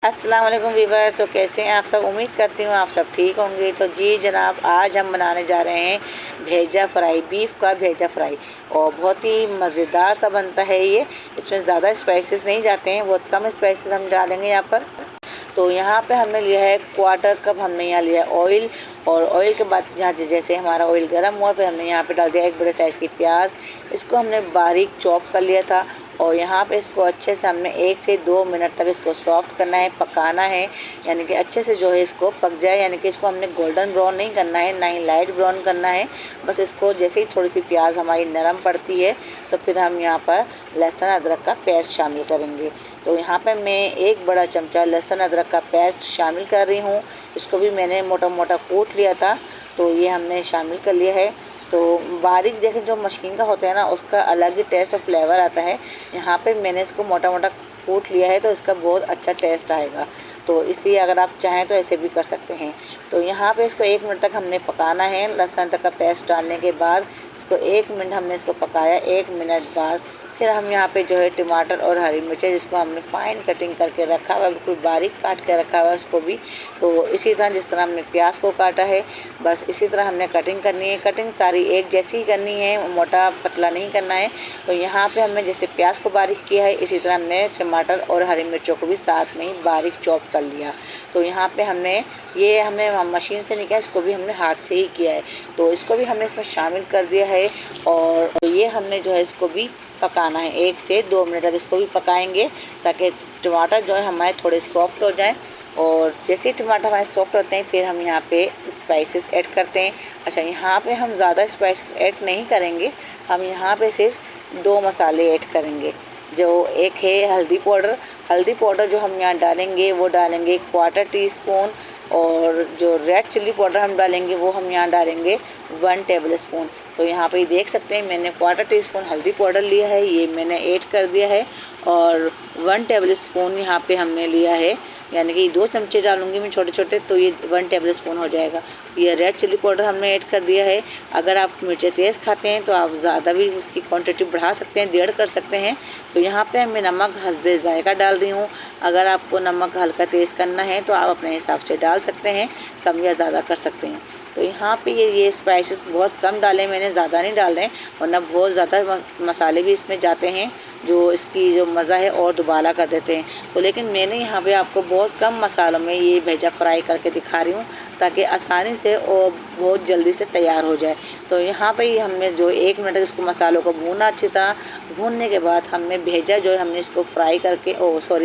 अस्सलाम वालेकुम वीवर्स। तो कैसे हैं आप सब? उम्मीद करती हूँ आप सब ठीक होंगे। तो जी जनाब, आज हम बनाने जा रहे हैं भेजा फ्राई, बीफ का भेजा फ्राई। और बहुत ही मज़ेदार सा बनता है ये। इसमें ज़्यादा स्पाइसेस नहीं जाते हैं, बहुत कम स्पाइसेस हम डालेंगे यहाँ पर। तो यहाँ पे हमने लिया है क्वार्टर कप, हमने यहाँ लिया है ऑयल। और ऑयल के बाद यहाँ जैसे हमारा ऑयल गर्म हुआ, फिर हमने यहाँ पे डाल दिया एक बड़े साइज़ की प्याज। इसको हमने बारीक चॉप कर लिया था। और यहाँ पे इसको अच्छे से हमने 1 से 2 मिनट तक इसको सॉफ्ट करना है, पकाना है। यानी कि अच्छे से जो है इसको पक जाए, यानी कि इसको हमने गोल्डन ब्राउन नहीं करना है, ना ही लाइट ब्राउन करना है। बस इसको जैसे ही थोड़ी सी प्याज हमारी नरम पड़ती है तो फिर हम यहाँ पर लहसुन अदरक का पेस्ट शामिल करेंगे। तो यहाँ पर मैं 1 बड़ा चमचा लहसुन अदरक का पेस्ट शामिल कर रही हूँ। इसको भी मैंने मोटा मोटा कूट लिया था, तो ये हमने शामिल कर लिया है। तो बारीक देखें, जो मशीन का होता है ना, उसका अलग ही टेस्ट और फ्लेवर आता है। यहाँ पे मैंने इसको मोटा मोटा कूट लिया है, तो इसका बहुत अच्छा टेस्ट आएगा। तो इसलिए अगर आप चाहें तो ऐसे भी कर सकते हैं। तो यहाँ पे इसको 1 मिनट तक हमने पकाना है। लहसुन तक का पेस्ट डालने के बाद इसको 1 मिनट हमने इसको पकाया। 1 मिनट बाद फिर हम यहाँ पे जो है टमाटर और हरी मिर्चें, जिसको हमने फ़ाइन कटिंग करके रखा हुआ, बिल्कुल बारीक काट के रखा हुआ है, उसको भी तो इसी तरह जिस तरह हमने प्याज को काटा है, बस इसी तरह हमने कटिंग करनी है। कटिंग सारी एक जैसी ही करनी है, मोटा पतला नहीं करना है। तो यहाँ पे हमने जैसे प्याज को बारीक किया है, इसी तरह हमने टमाटर और हरी मिर्चों को भी साथ में ही बारीक चॉप कर लिया। तो यहाँ पे हमने मशीन से नहीं किया, इसको भी हमने हाथ से ही किया है। तो इसको भी हमने इसमें शामिल कर दिया है। और ये हमने जो है इसको भी पकाना है, 1 से 2 मिनट तक इसको भी पकाएंगे, ताकि टमाटर जो है हमारे थोड़े सॉफ्ट हो जाए। और जैसे ही टमाटर हमारे सॉफ्ट होते हैं, फिर हम यहाँ पे स्पाइसेस ऐड करते हैं। अच्छा, यहाँ पे हम ज़्यादा स्पाइसेस ऐड नहीं करेंगे, हम यहाँ पे सिर्फ 2 मसाले ऐड करेंगे। जो एक है हल्दी पाउडर जो हम यहाँ डालेंगे, वो डालेंगे 1/4 टीस्पून। और जो रेड चिल्ली पाउडर हम डालेंगे, वो हम यहाँ डालेंगे 1 टेबल स्पून। तो यहाँ पे देख सकते हैं मैंने 1/4 टीस्पून हल्दी पाउडर लिया है, ये मैंने ऐड कर दिया है। और 1 टेबल स्पून यहाँ पे हमने लिया है, यानी कि 2 चमचे डालूंगी मैं छोटे छोटे, तो ये 1 टेबल स्पून हो जाएगा। ये रेड चिल्ली पाउडर हमने ऐड कर दिया है। अगर आप मिर्चें तेज़ खाते हैं तो आप ज़्यादा भी उसकी क्वांटिटी बढ़ा सकते हैं, 1.5 कर सकते हैं। तो यहाँ पे मैं नमक हस्बे ज़ायका डाल रही हूँ। अगर आपको नमक हल्का तेज़ करना है तो आप अपने हिसाब से डाल सकते हैं, कम या ज़्यादा कर सकते हैं। तो यहाँ पे ये स्पाइसेस बहुत कम डाले मैंने, ज़्यादा नहीं डाल रहे, वरना बहुत ज़्यादा मसाले भी इसमें जाते हैं, जो इसकी जो मज़ा है और दुबाला कर देते हैं। तो लेकिन मैंने यहाँ पे आपको बहुत कम मसालों में ये भेजा फ्राई करके दिखा रही हूँ, ताकि आसानी से और बहुत जल्दी से तैयार हो जाए। तो यहाँ पे ही हमने जो 1 मिनट इसको मसालों को भूना, अच्छी तरह भूनने के बाद हमने भेजा जो है हमने इसको फ्राई करके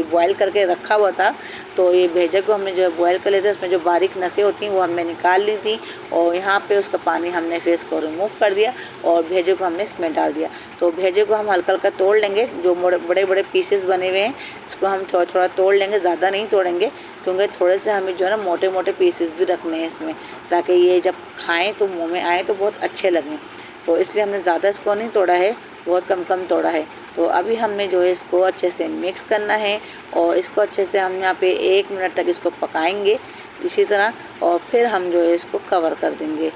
बॉयल करके रखा हुआ था। तो ये भेजा को हमने जो बॉयल कर लेते, उसमें जो बारीक नसें होती हैं वो हमने निकाल ली थी। और यहाँ पे उसका पानी हमने फिर इसको रिमूव कर दिया और भेजे को हमने इसमें डाल दिया। तो भेजे को हम हल्का हल्का तोड़ लेंगे, जो बड़े बड़े पीसेस बने हुए हैं इसको हम थोड़ा थोड़ा तोड़ लेंगे, ज़्यादा नहीं तोड़ेंगे, क्योंकि थोड़े से हमें जो है ना मोटे मोटे पीसेस भी रखने हैं इसमें, ताकि ये जब खाएँ तो मुँह में आए तो बहुत अच्छे लगें। तो इसलिए हमने ज़्यादा इसको नहीं तोड़ा है, बहुत कम कम तोड़ा है। तो अभी हमने जो है इसको अच्छे से मिक्स करना है और इसको अच्छे से हम यहाँ पे 1 मिनट तक इसको पकाएंगे इसी तरह, और फिर हम जो है इसको कवर कर देंगे।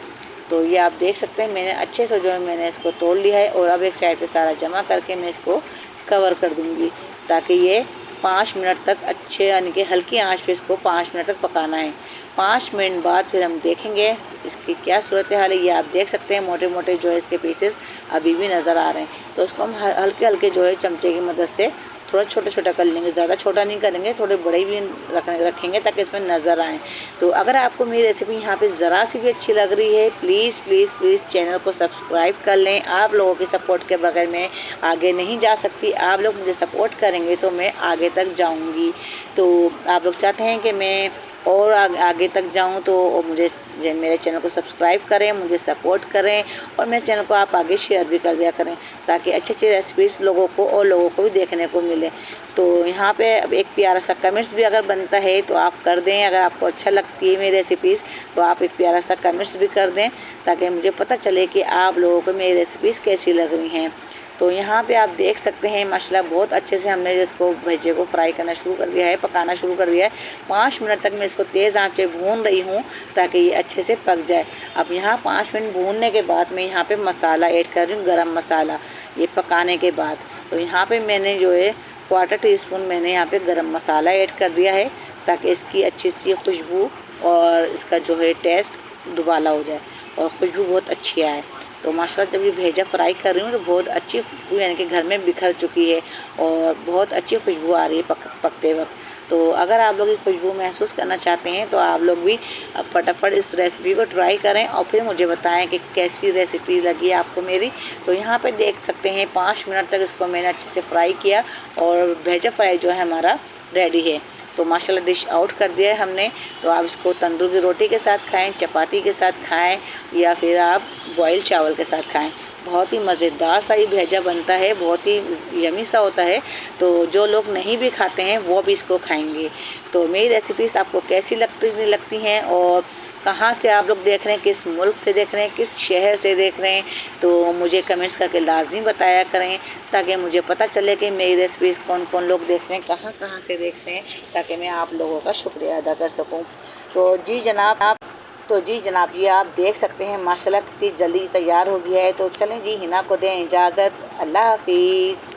तो ये आप देख सकते हैं मैंने अच्छे से जो है मैंने इसको तोड़ लिया है। और अब एक साइड पे सारा जमा करके मैं इसको कवर कर दूँगी, ताकि ये 5 मिनट तक अच्छे, यानी कि हल्की आंच पे इसको 5 मिनट तक पकाना है। 5 मिनट बाद फिर हम देखेंगे इसकी क्या सूरत हाल है। ये आप देख सकते हैं मोटे मोटे जो है इसके पीसेस अभी भी नज़र आ रहे हैं। तो उसको हम हल्के हल्के जो है चमचे की मदद से थोड़ा छोटा छोटा कर लेंगे, ज़्यादा छोटा नहीं करेंगे, थोड़े बड़े भी रखेंगे ताकि इसमें नज़र आएँ। तो अगर आपको मेरी रेसिपी यहाँ पे ज़रा सी भी अच्छी लग रही है, प्लीज़ प्लीज़ प्लीज़ चैनल को सब्सक्राइब कर लें। आप लोगों की सपोर्ट के बगैर मैं आगे नहीं जा सकती। आप लोग मुझे सपोर्ट करेंगे तो मैं आगे तक जाऊँगी। तो आप लोग चाहते हैं कि मैं और आगे तक जाऊं, तो मुझे मेरे चैनल को सब्सक्राइब करें, मुझे सपोर्ट करें, और मेरे चैनल को आप आगे शेयर भी कर दिया करें, ताकि अच्छी अच्छी रेसिपीज़ लोगों को और लोगों को भी देखने को मिले। तो यहाँ पे अब एक प्यारा सा कमेंट्स भी अगर बनता है तो आप कर दें। अगर आपको अच्छा लगती है मेरी रेसिपीज़ तो आप एक प्यारा सा कमेंट्स भी कर दें, ताकि मुझे पता चले कि आप लोगों को मेरी रेसिपीज़ कैसी लग रही हैं। तो यहाँ पे आप देख सकते हैं माशाल्लाह बहुत अच्छे से हमने इसको भेजे को फ्राई करना शुरू कर दिया है, पकाना शुरू कर दिया है। 5 मिनट तक मैं इसको तेज़ आंच पे भून रही हूँ, ताकि ये अच्छे से पक जाए। अब यहाँ 5 मिनट भूनने के बाद मैं यहाँ पे मसाला ऐड कर रही हूँ, गरम मसाला, ये पकाने के बाद। तो यहाँ पे मैंने जो है 1/4 टीस्पून मैंने यहाँ पे गरम मसाला ऐड कर दिया है। ताकि इसकी अच्छी सी खुशबू और इसका जो है टेस्ट दुबाला हो जाए और खुशबू बहुत अच्छी आए। तो माशाल्लाह जब ये भेजा फ्राई कर रही हूँ तो बहुत अच्छी खुशबू यानी कि घर में बिखर चुकी है और बहुत अच्छी खुशबू आ रही है पकते वक्त। तो अगर आप लोग ये खुशबू महसूस करना चाहते हैं तो आप लोग भी फटाफट इस रेसिपी को ट्राई करें और फिर मुझे बताएं कि कैसी रेसिपी लगी आपको मेरी। तो यहाँ पे देख सकते हैं 5 मिनट तक इसको मैंने अच्छे से फ्राई किया और भेजा फ्राई जो है हमारा रेडी है। तो माशाल्लाह डिश आउट कर दिया है हमने। तो आप इसको तंदूर की रोटी के साथ खाएं, चपाती के साथ खाएं या फिर आप बॉयल चावल के साथ खाएं। बहुत ही मज़ेदार सा ये भेजा बनता है, बहुत ही यमी सा होता है। तो जो लोग नहीं भी खाते हैं वो भी इसको खाएंगे। तो मेरी रेसिपीज़ आपको कैसी लगती हैं और कहाँ से आप लोग देख रहे हैं, किस मुल्क से देख रहे हैं, किस शहर से देख रहे हैं, तो मुझे कमेंट्स करके लाजमी बताया करें ताकि मुझे पता चले कि मेरी रेसिपीज़ कौन कौन लोग देख रहे हैं, कहाँ कहाँ से देख रहे हैं, ताकि मैं आप लोगों का शुक्रिया अदा कर सकूँ। तो जी जनाब ये आप देख सकते हैं माशाल्लाह कितनी जल्दी तैयार हो गया है। तो चलें जी हिना को दें इजाज़त। अल्लाह हाफिज़।